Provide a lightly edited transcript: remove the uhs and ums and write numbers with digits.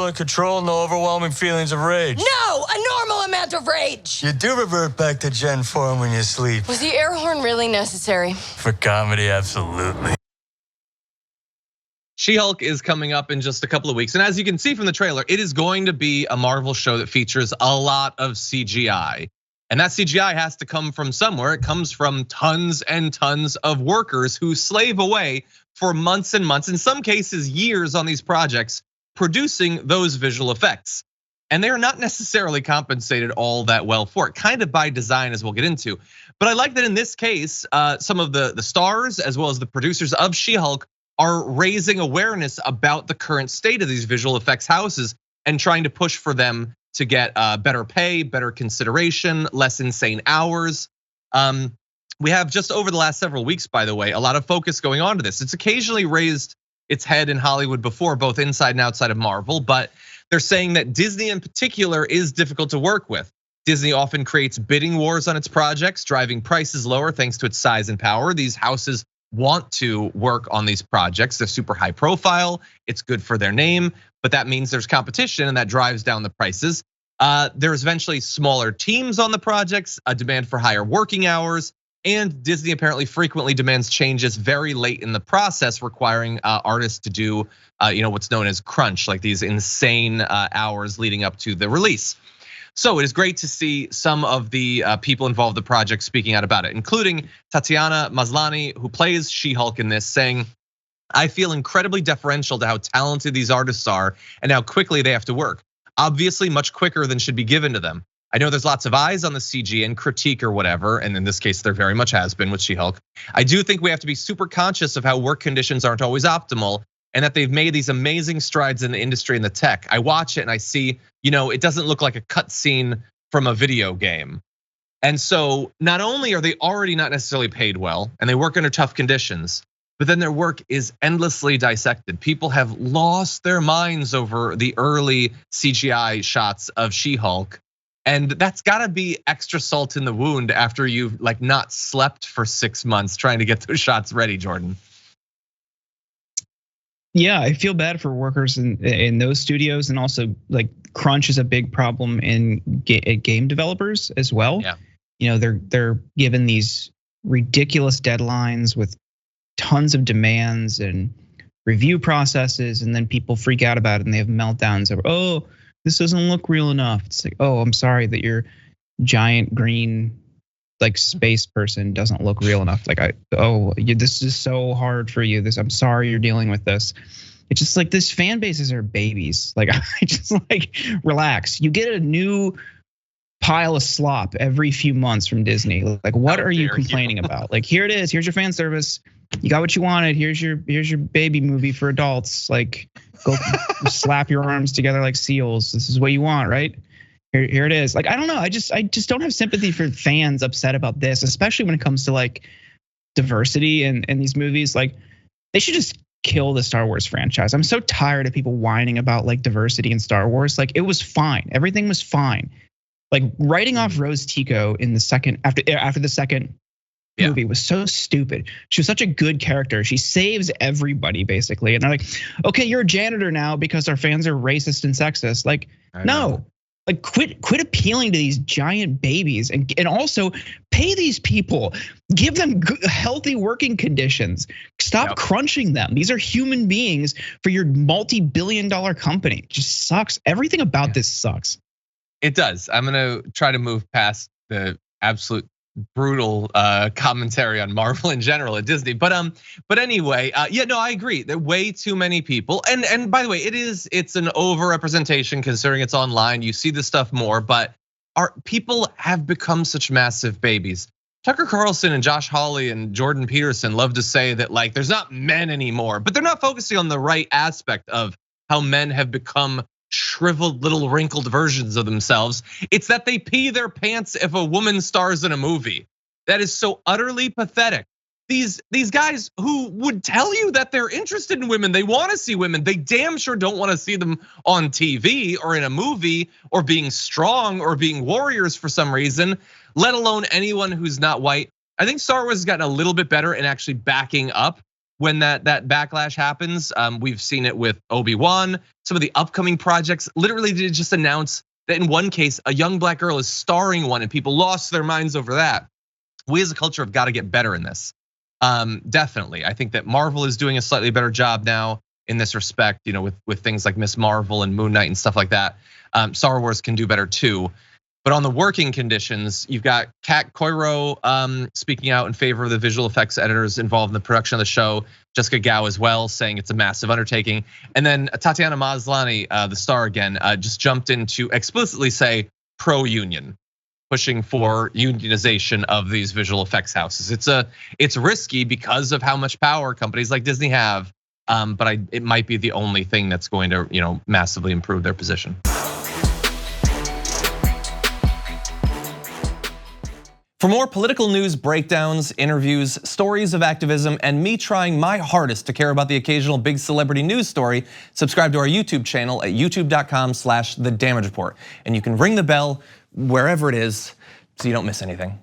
and control, no overwhelming feelings of rage. No, a normal amount of rage. You do revert back to Gen form when you sleep. Was the air horn really necessary? For comedy, absolutely. She-Hulk is coming up in just a couple of weeks. And as you can see from the trailer, it is going to be a Marvel show that features a lot of CGI. And that CGI has to come from somewhere. It comes from tons and tons of workers who slave away for months and months, in some cases years, on these projects, producing those visual effects. And they are not necessarily compensated all that well for it, kind of by design, as we'll get into. But I like that in this case, some of the stars, as well as the producers of She-Hulk, are raising awareness about the current state of these visual effects houses and trying to push for them to get better pay, better consideration, less insane hours. We have just over the last several weeks, by the way, a lot of focus going on to this. It's occasionally raised its head in Hollywood before, both inside and outside of Marvel, but they're saying that Disney in particular is difficult to work with. Disney often creates bidding wars on its projects, driving prices lower thanks to its size and power. These houses want to work on these projects. They're super high profile. It's good for their name, but that means there's competition and that drives down the prices. There's eventually smaller teams on the projects, a demand for higher working hours, and Disney apparently frequently demands changes very late in the process, requiring artists to do what's known as crunch, like these insane hours leading up to the release. So it is great to see some of the people involved in the project speaking out about it, including Tatiana Maslany, who plays She-Hulk in this, saying, "I feel incredibly deferential to how talented these artists are and how quickly they have to work. Obviously much quicker than should be given to them. I know there's lots of eyes on the CG and critique or whatever, and in this case there very much has been with She-Hulk. I do think we have to be super conscious of how work conditions aren't always optimal, and that they've made these amazing strides in the industry and the tech. I watch it and I see, it doesn't look like a cutscene from a video game." And so not only are they already not necessarily paid well, and they work under tough conditions, but then their work is endlessly dissected. People have lost their minds over the early CGI shots of She-Hulk. And that's gotta be extra salt in the wound after you've not slept for 6 months trying to get those shots ready, Jordan. Yeah, I feel bad for workers in those studios, and also crunch is a big problem in game developers as well. Yeah. They're given these ridiculous deadlines with tons of demands and review processes, and then people freak out about it and they have meltdowns over, oh, this doesn't look real enough. It's like, oh, I'm sorry that your giant green space person doesn't look real enough. This is so hard for you. I'm sorry you're dealing with this. It's just this fan bases are babies. I just relax. You get a new pile of slop every few months from Disney. What are you complaining about? Here it is. Here's your fan service. You got what you wanted. Here's your baby movie for adults. Go slap your arms together like seals. This is what you want, right? Here it is. I don't know. I just don't have sympathy for fans upset about this, especially when it comes to diversity in these movies. They should just kill the Star Wars franchise. I'm so tired of people whining about diversity in Star Wars. It was fine. Everything was fine. Writing off Rose Tico in the second after the second movie was so stupid. She was such a good character. She saves everybody basically. And they're like, okay, you're a janitor now because our fans are racist and sexist. No. Quit appealing to these giant babies, and also pay these people. Give them healthy working conditions. Stop crunching them. These are human beings for your multi-billion-dollar company. It just sucks. Everything about this sucks. It does. I'm gonna try to move past the absolute brutal commentary on Marvel in general at Disney, but anyway, I agree. There are way too many people, and by the way, it's an overrepresentation considering it's online. You see this stuff more, but our people have become such massive babies. Tucker Carlson and Josh Hawley and Jordan Peterson love to say that there's not men anymore, but they're not focusing on the right aspect of how men have become shriveled little wrinkled versions of themselves. It's that they pee their pants if a woman stars in a movie. That is so utterly pathetic. These guys who would tell you that they're interested in women, they want to see women, they damn sure don't want to see them on TV or in a movie or being strong or being warriors for some reason, let alone anyone who's not white. I think Star Wars has gotten a little bit better in actually backing up when that backlash happens. We've seen it with Obi-Wan. Some of the upcoming projects literally did just announce that in one case, a young black girl is starring one and people lost their minds over that. We as a culture have got to get better in this. Definitely, I think that Marvel is doing a slightly better job now in this respect, with things like Miss Marvel and Moon Knight and stuff like that. Star Wars can do better too. But on the working conditions, you've got Kat Coiro speaking out in favor of the visual effects editors involved in the production of the show. Jessica Gao as well, saying it's a massive undertaking. And then Tatiana Maslany, the star again, just jumped in to explicitly say pro-union, pushing for unionization of these visual effects houses. It's risky because of how much power companies like Disney have, but it might be the only thing that's going to massively improve their position. For more political news breakdowns, interviews, stories of activism, and me trying my hardest to care about the occasional big celebrity news story, subscribe to our YouTube channel at youtube.com/The Damage Report. And you can ring the bell wherever it is so you don't miss anything.